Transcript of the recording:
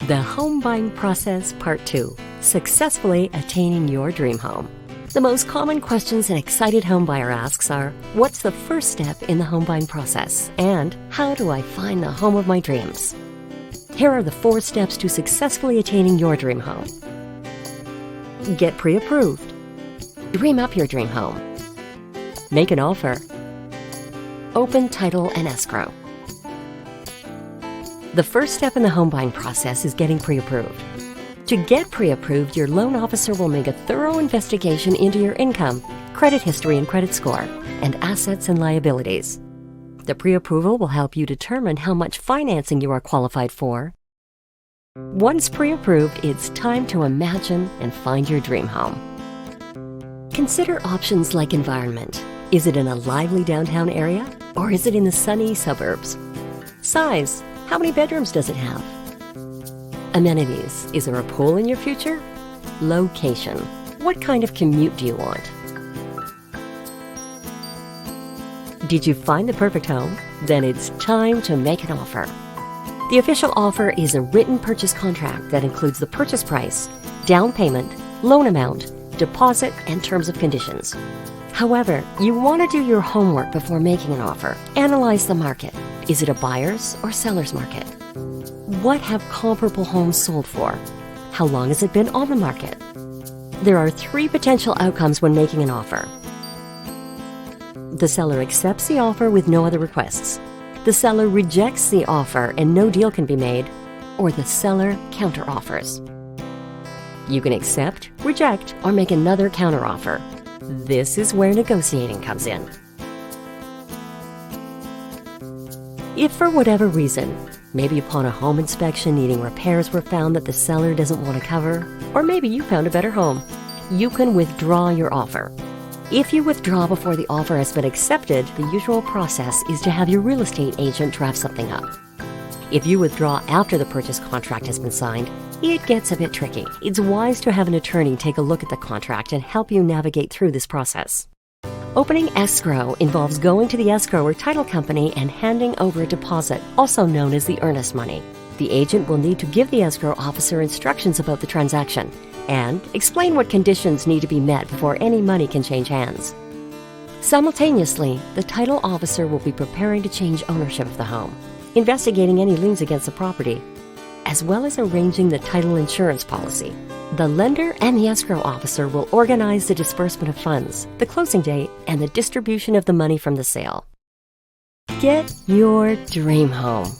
The Home Buying Process Part 2, Successfully Attaining Your Dream Home. The most common questions an excited home buyer asks are, what's the first step in the home buying process? And how do I find the home of my dreams? Here are the 4 steps to successfully attaining your dream home. Get pre-approved. Dream up your dream home. Make an offer. Open title and escrow. The first step in the home buying process is getting pre-approved. To get pre-approved, your loan officer will make a thorough investigation into your income, credit history and credit score, and assets and liabilities. The pre-approval will help you determine how much financing you are qualified for. Once pre-approved, it's time to imagine and find your dream home. Consider options like environment. Is it in a lively downtown area, or is it in the sunny suburbs? Size. How many bedrooms does it have? Amenities. Is there a pool in your future? Location. What kind of commute do you want? Did you find the perfect home? Then it's time to make an offer. The official offer is a written purchase contract that includes the purchase price, down payment, loan amount, deposit, and terms of conditions. However, you want to do your homework before making an offer. Analyze the market. Is it a buyer's or seller's market? What have comparable homes sold for? How long has it been on the market? There are 3 potential outcomes when making an offer. The seller accepts the offer with no other requests. The seller rejects the offer and no deal can be made, or the seller counteroffers. You can accept, reject, or make another counteroffer. This is where negotiating comes in. If for whatever reason, maybe upon a home inspection needing repairs were found that the seller doesn't want to cover, or maybe you found a better home, you can withdraw your offer. If you withdraw before the offer has been accepted, the usual process is to have your real estate agent draft something up. If you withdraw after the purchase contract has been signed, it gets a bit tricky. It's wise to have an attorney take a look at the contract and help you navigate through this process. Opening escrow involves going to the escrow or title company and handing over a deposit, also known as the earnest money. The agent will need to give the escrow officer instructions about the transaction and explain what conditions need to be met before any money can change hands. Simultaneously, the title officer will be preparing to change ownership of the home, investigating any liens against the property, as well as arranging the title insurance policy. The lender and the escrow officer will organize the disbursement of funds, the closing date, and the distribution of the money from the sale. Get your dream home.